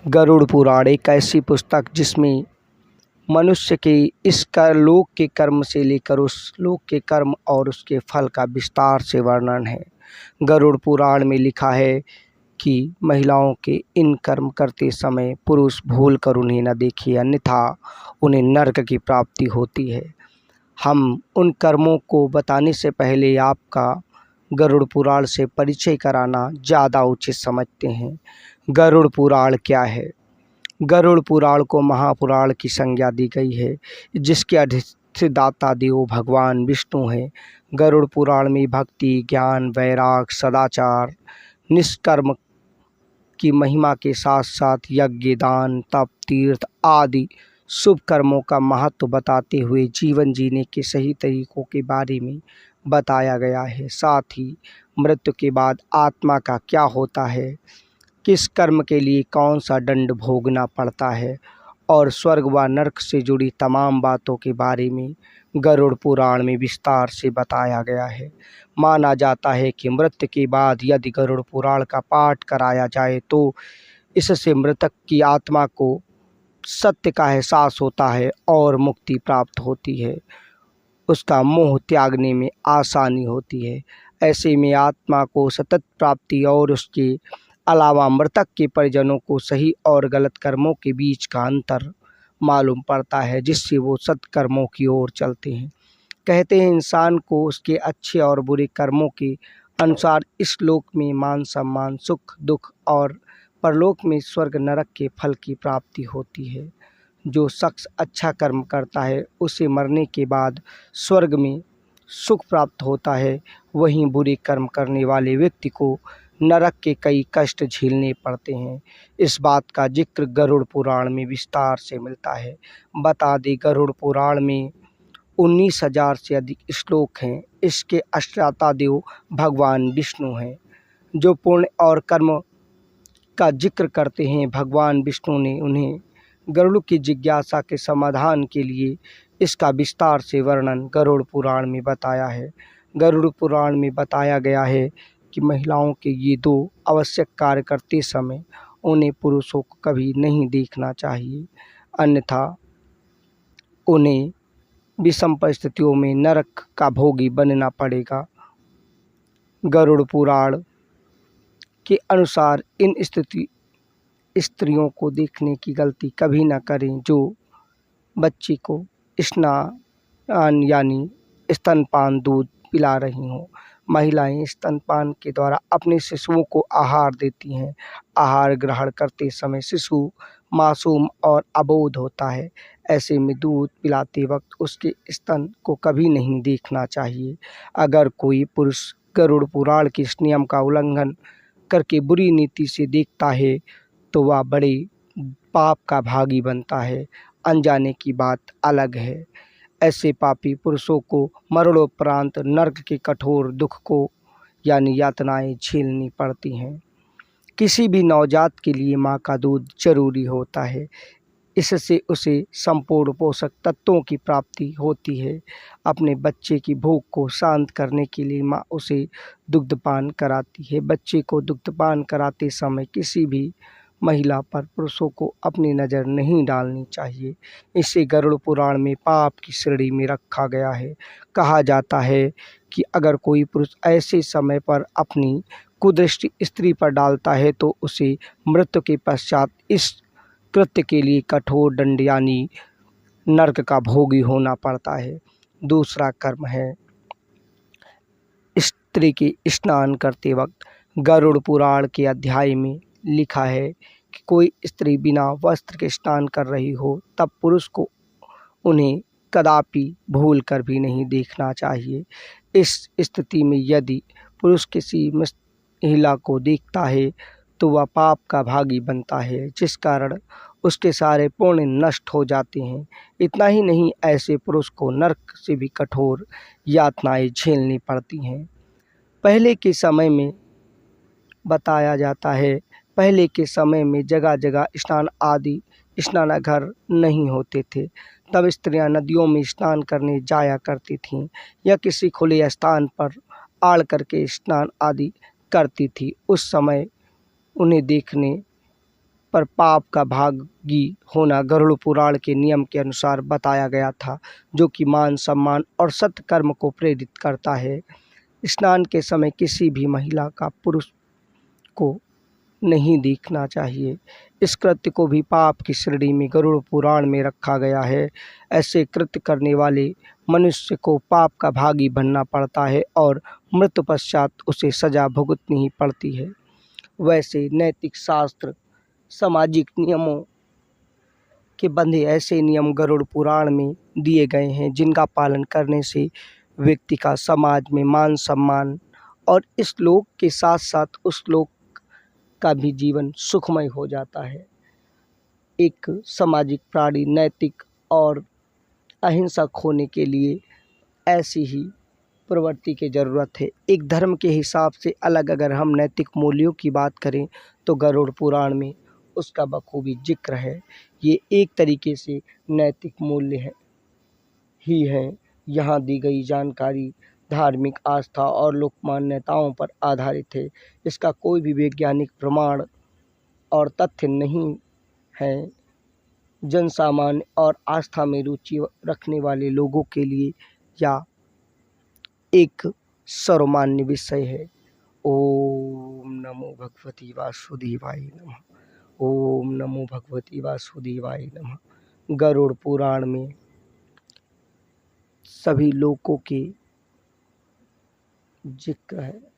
गरुड़ पुराण एक ऐसी पुस्तक जिसमें मनुष्य के इस लोक के कर्म से लेकर उस लोक के कर्म और उसके फल का विस्तार से वर्णन है। गरुड़ पुराण में लिखा है कि महिलाओं के इन कर्म करते समय पुरुष भूल कर उन्हें न देखे, अन्यथा उन्हें नरक की प्राप्ति होती है। हम उन कर्मों को बताने से पहले आपका गरुड़ पुराण से परिचय कराना ज़्यादा उचित समझते हैं। गरुड़ पुराण क्या है? गरुड़ पुराण को महापुराण की संज्ञा दी गई है, जिसके अधिष्ठाता देव भगवान विष्णु हैं। गरुड़ पुराण में भक्ति, ज्ञान, वैराग, सदाचार, निष्कर्म की महिमा के साथ साथ यज्ञ, दान, तप, तीर्थ आदि शुभ कर्मों का महत्व बताते हुए जीवन जीने के सही तरीकों के बारे में बताया गया है। साथ ही मृत्यु के बाद आत्मा का क्या होता है, किस कर्म के लिए कौन सा दंड भोगना पड़ता है और स्वर्ग व नरक से जुड़ी तमाम बातों के बारे में गरुड़ पुराण में विस्तार से बताया गया है। माना जाता है कि मृत्यु के बाद यदि गरुड़ पुराण का पाठ कराया जाए तो इससे मृतक की आत्मा को सत्य का एहसास होता है और मुक्ति प्राप्त होती है। उसका मोह त्यागने में आसानी होती है। ऐसे में आत्मा को सतत प्राप्ति और उसके अलावा मृतक के परिजनों को सही और गलत कर्मों के बीच का अंतर मालूम पड़ता है, जिससे वो सत्कर्मों की ओर चलते हैं। कहते हैं इंसान को उसके अच्छे और बुरे कर्मों के अनुसार इस लोक में मान सम्मान, सुख दुख और परलोक में स्वर्ग नरक के फल की प्राप्ति होती है। जो शख्स अच्छा कर्म करता है उसे मरने के बाद स्वर्ग में सुख प्राप्त होता है, वहीं बुरे कर्म करने वाले व्यक्ति को नरक के कई कष्ट झेलने पड़ते हैं। इस बात का जिक्र गरुड़ पुराण में विस्तार से मिलता है। बता दें, गरुड़ पुराण में 19,000 से अधिक श्लोक हैं। इसके अधिष्ठाता देव भगवान विष्णु हैं, जो पुण्य और कर्म का जिक्र करते हैं। भगवान विष्णु ने उन्हें गरुड़ की जिज्ञासा के समाधान के लिए इसका विस्तार से वर्णन गरुड़ पुराण में बताया है। गरुड़ पुराण में बताया गया है कि महिलाओं के ये 2 आवश्यक कार्य करते समय उन्हें पुरुषों को कभी नहीं देखना चाहिए, अन्यथा उन्हें विषम परिस्थितियों में नरक का भोगी बनना पड़ेगा। गरुड़ पुराण के अनुसार इन स्त्रियों को देखने की गलती कभी न करें जो बच्चे को स्नान यानी स्तनपान दूध पिला रही हों। महिलाएं स्तनपान के द्वारा अपने शिशुओं को आहार देती हैं। आहार ग्रहण करते समय शिशु मासूम और अबोध होता है। ऐसे में दूध पिलाते वक्त उसके स्तन को कभी नहीं देखना चाहिए। अगर कोई पुरुष गरुड़ पुराण के इस नियम का उल्लंघन करके बुरी नीति से देखता है तो वह बड़े पाप का भागी बनता है। अनजाने की बात अलग है। ऐसे पापी पुरुषों को मरणोपरांत नरक के कठोर दुख को यानी यातनाएं झेलनी पड़ती हैं। किसी भी नवजात के लिए माँ का दूध जरूरी होता है। इससे उसे संपूर्ण पोषक तत्वों की प्राप्ति होती है। अपने बच्चे की भूख को शांत करने के लिए माँ उसे दुग्धपान कराती है। बच्चे को दुग्धपान कराते समय किसी भी महिला पर पुरुषों को अपनी नज़र नहीं डालनी चाहिए। इसे गरुड़ पुराण में पाप की श्रेणी में रखा गया है। कहा जाता है कि अगर कोई पुरुष ऐसे समय पर अपनी कुदृष्टि स्त्री पर डालता है तो उसे मृत्यु के पश्चात इस कृत्य के लिए कठोर दंड यानी नरक का भोगी होना पड़ता है। दूसरा कर्म है स्त्री के स्नान करते वक्त। गरुड़ पुराण के अध्याय में लिखा है कि कोई स्त्री बिना वस्त्र के स्नान कर रही हो तब पुरुष को उन्हें कदापि भूल कर भी नहीं देखना चाहिए। इस स्थिति में यदि पुरुष किसी महिला को देखता है तो वह पाप का भागी बनता है, जिस कारण उसके सारे पुण्य नष्ट हो जाते हैं। इतना ही नहीं, ऐसे पुरुष को नरक से भी कठोर यातनाएं झेलनी पड़ती हैं। पहले के समय में बताया जाता है, पहले के समय में जगह जगह स्नानागार नहीं होते थे। तब स्त्रियां नदियों में स्नान करने जाया करती थीं या किसी खुले स्थान पर आड़ करके स्नान आदि करती थी। उस समय उन्हें देखने पर पाप का भागी होना गरुड़ पुराण के नियम के अनुसार बताया गया था, जो कि मान सम्मान और सत्कर्म को प्रेरित करता है। स्नान के समय किसी भी महिला का पुरुष को नहीं देखना चाहिए। इस कृत्य को भी पाप की श्रेणी में गरुड़ पुराण में रखा गया है। ऐसे कृत्य करने वाले मनुष्य को पाप का भागी बनना पड़ता है और मृत्यु पश्चात उसे सजा भुगतनी ही पड़ती है। वैसे नैतिक शास्त्र सामाजिक नियमों के बंधे ऐसे नियम गरुड़ पुराण में दिए गए हैं, जिनका पालन करने से व्यक्ति का समाज में मान सम्मान और इस लोक के साथ साथ उस लोक का भी जीवन सुखमय हो जाता है। एक सामाजिक प्राणी नैतिक और अहिंसक होने के लिए ऐसी ही प्रवृत्ति की ज़रूरत है। एक धर्म के हिसाब से अलग अगर हम नैतिक मूल्यों की बात करें तो गरुड़ पुराण में उसका बखूबी जिक्र है। ये एक तरीके से नैतिक मूल्य ही है। यहाँ दी गई जानकारी धार्मिक आस्था और लोक मान्यताओं पर आधारित है। इसका कोई भी वैज्ञानिक प्रमाण और तथ्य नहीं है। जनसामान्य और आस्था में रुचि रखने वाले लोगों के लिए या एक सर्वमान्य विषय है। ओम नमो भगवती वासुदेवाय नमः। ओम नमो भगवती वासुदेवाय नमः। गरुड़ पुराण में सभी लोकों के जिक्र है।